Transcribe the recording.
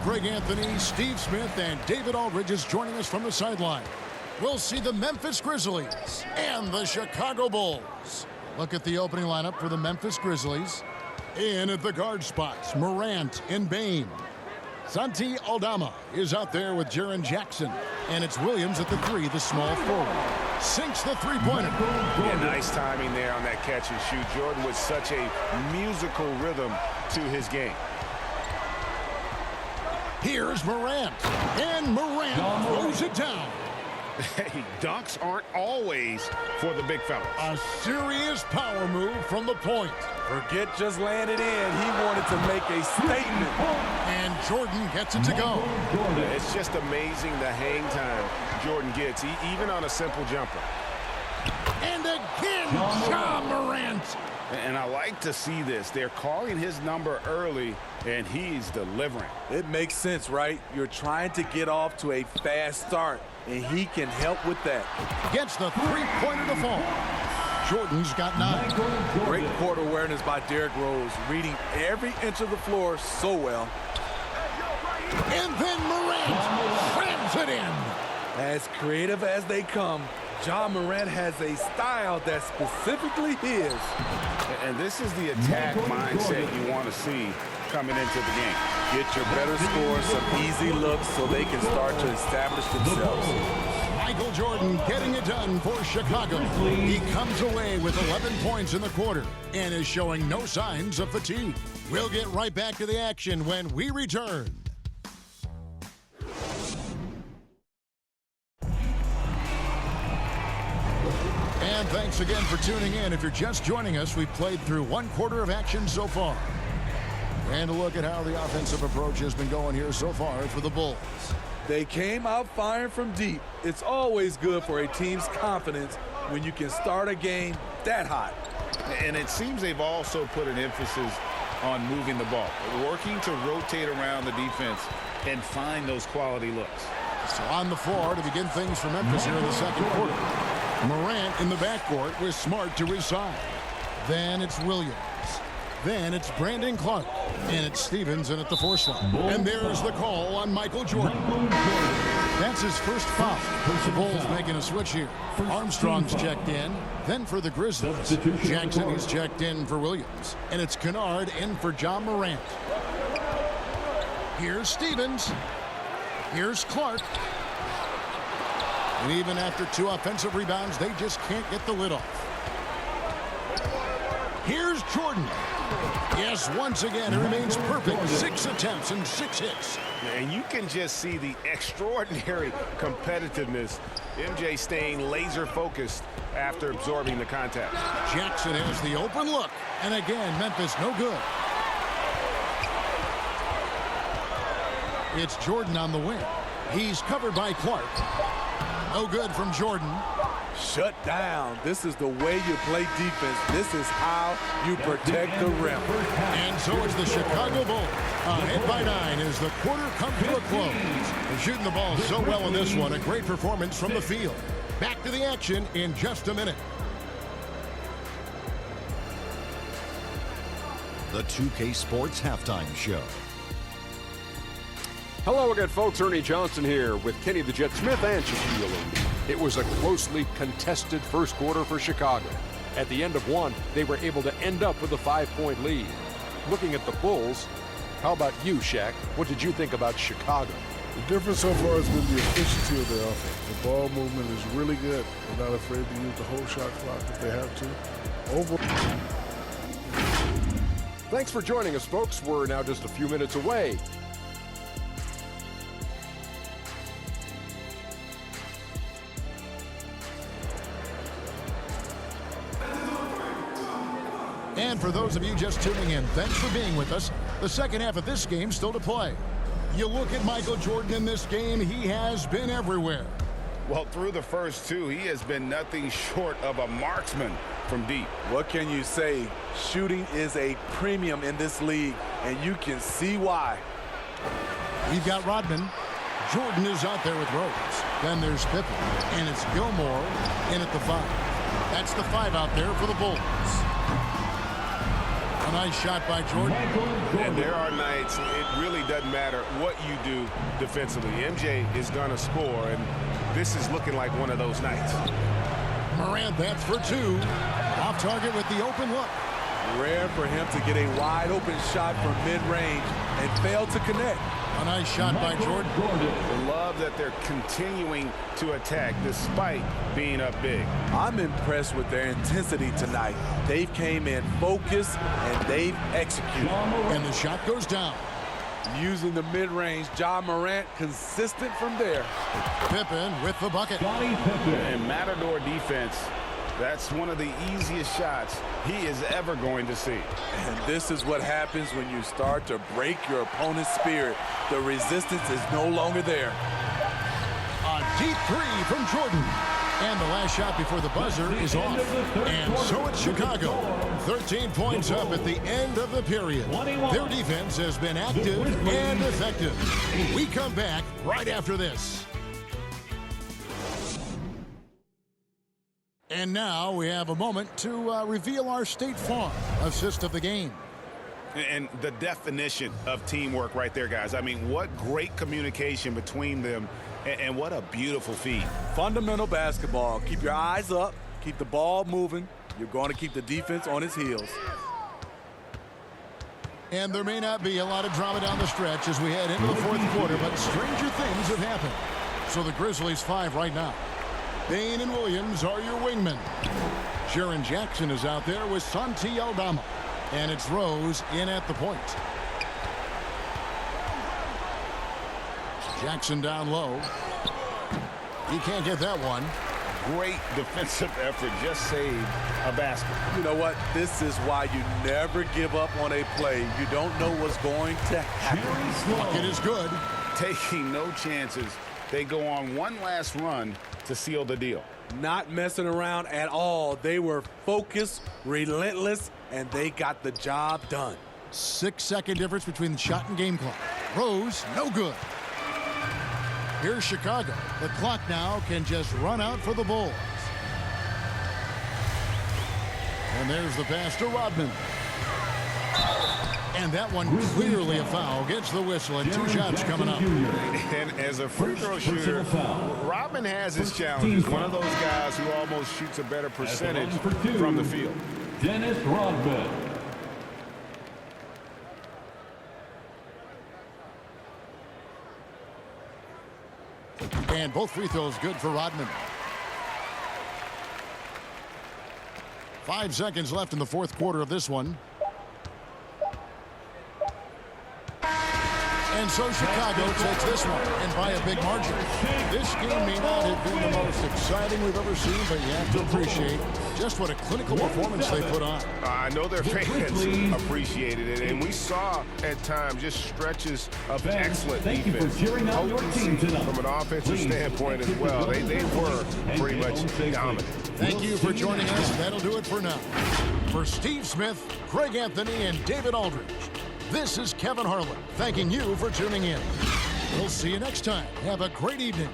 Greg Anthony, Steve Smith, and David Aldridge is joining us from the sideline. We'll see the Memphis Grizzlies and the Chicago Bulls. Look at the opening lineup for the Memphis Grizzlies. In at the guard spots, Morant and Bane. Santi Aldama is out there with Jaren Jackson. And it's Williams at the 3, the small forward. Sinks the three-pointer. Yeah, nice timing there on that catch and shoot. Jordan with such a musical rhythm to his game. Here's Morant. And Morant throws it down. Hey, dunks aren't always for the big fellas. A serious power move from the point. Forget just laying it in. He wanted to make a statement. And Jordan gets it to go. It's just amazing the hang time Jordan gets, even on a simple jumper. And again, Ja Morant. And I like to see this. They're calling his number early, and he's delivering. It makes sense, right? You're trying to get off to a fast start, and he can help with that. Gets the three-pointer to fall. Jordan's got 9. Great court awareness by Derrick Rose, reading every inch of the floor so well. And then Morant slams it in. As creative as they come, Ja Morant has a style that's specifically his. And this is the attack mindset you want to see coming into the game. Get your better scores, some easy looks so they can start to establish themselves. Michael Jordan getting it done for Chicago. He comes away with 11 points in the quarter and is showing no signs of fatigue. We'll get right back to the action when we return. And thanks again for tuning in. If you're just joining us, we've played through one quarter of action so far. And a look at how the offensive approach has been going here so far for the Bulls. They came out firing from deep. It's always good for a team's confidence when you can start a game that hot. And it seems they've also put an emphasis on moving the ball, working to rotate around the defense and find those quality looks. So on the floor to begin things for Memphis here in the second quarter. Morant in the backcourt with Smart to his side. Then it's Williams. Then it's Brandon Clark. And it's Stevens in at the force line. And there's the call on Michael Jordan. That's his first foul. The Bulls making a switch here. Armstrong's checked in. Then for the Grizzlies, Jackson is checked in for Williams. And it's Kennard in for Ja Morant. Here's Stevens. Here's Clark. And even after 2 offensive rebounds, they just can't get the lid off. Here's Jordan. Yes, once again, it remains perfect. 6 attempts and 6 hits. And you can just see the extraordinary competitiveness. MJ staying laser focused after absorbing the contact. Jackson has the open look. And again, Memphis no good. It's Jordan on the wing. He's covered by Clark. No good from Jordan. Shut down. This is the way you play defense. This is how you protect the rim. And so it's the Chicago Bulls. Ahead by 9 as the quarter comes to a close. They're shooting the ball so well in this one. A great performance from the field. Back to the action in just a minute. The 2K Sports Halftime Show. Hello again, folks. Ernie Johnson here with Kenny the Jet Smith and Shaquille O'Neal. It was a closely contested first quarter for Chicago. At the end of one, they were able to end up with a 5-point lead. Looking at the Bulls, how about you, Shaq? What did you think about Chicago? The difference so far has been the efficiency of their offense. The ball movement is really good. They're not afraid to use the whole shot clock if they have to. Overall. Thanks for joining us, folks. We're now just a few minutes away. And for those of you just tuning in, thanks for being with us. The second half of this game still to play. You look at Michael Jordan in this game, he has been everywhere. Well, through the first 2, he has been nothing short of a marksman from deep. What can you say? Shooting is a premium in this league, and you can see why. We've got Rodman. Jordan is out there with Rose. Then there's Pippen. And it's Gilmore in at the 5. That's the 5 out there for the Bulls. A nice shot by Jordan. And there are nights it really doesn't matter what you do defensively. MJ is going to score, and this is looking like one of those nights. Morant bats for two. Off target with the open look. Rare for him to get a wide open shot from mid-range and fail to connect. A nice shot by Jordan. I love that they're continuing to attack despite being up big. I'm impressed with their intensity tonight. They've came in focused and they've executed. And the shot goes down. Using the mid-range, Ja Morant consistent from there. Pippen with the bucket. And Matador defense, that's one of the easiest shots he is ever going to see. And this is what happens when you start to break your opponent's spirit. The resistance is no longer there. A deep three from Jordan. And the last shot before the buzzer is off. And so it's Chicago. 13 points up at the end of the period. Their defense has been active and effective. We come back right after this. And now we have a moment to reveal our State Farm assist of the game. And the definition of teamwork right there, guys. I mean, what great communication between them, and what a beautiful feed. Fundamental basketball. Keep your eyes up. Keep the ball moving. You're going to keep the defense on its heels. And there may not be a lot of drama down the stretch as we head into the fourth quarter, but stranger things have happened. So the Grizzlies 5 right now. Bain and Williams are your wingmen. Jaren Jackson is out there with Santi Aldama. And it's Rose in at the point. Jackson down low. He can't get that one. Great defensive effort, just saved a basket. You know what? This is why you never give up on a play. You don't know what's going to happen. Bucket is good. Taking no chances. They go on one last run to seal the deal. Not messing around at all. They were focused, relentless, and they got the job done. 6-second difference between the shot and game clock. Rose, no good. Here's Chicago. The clock now can just run out for the Bulls. And there's the pass to Rodman. And that one clearly a foul. Gets the whistle and 2 shots coming up. And as a free throw shooter, Rodman has his challenges. One of those guys who almost shoots a better percentage from the field. Dennis Rodman. And both free throws good for Rodman. 5 seconds left in the fourth quarter of this one. And so Chicago takes this one, and by a big margin. This game may not have been the most exciting we've ever seen, but you have to appreciate just what a clinical performance they put on. I know their fans appreciated it, and we saw at times just stretches of excellent defense. Potency from an offensive standpoint as well. They were pretty much dominant. Thank you for joining us. That'll do it for now. For Steve Smith, Craig Anthony, and David Aldridge, this is Kevin Harlan thanking you for tuning in. We'll see you next time. Have a great evening.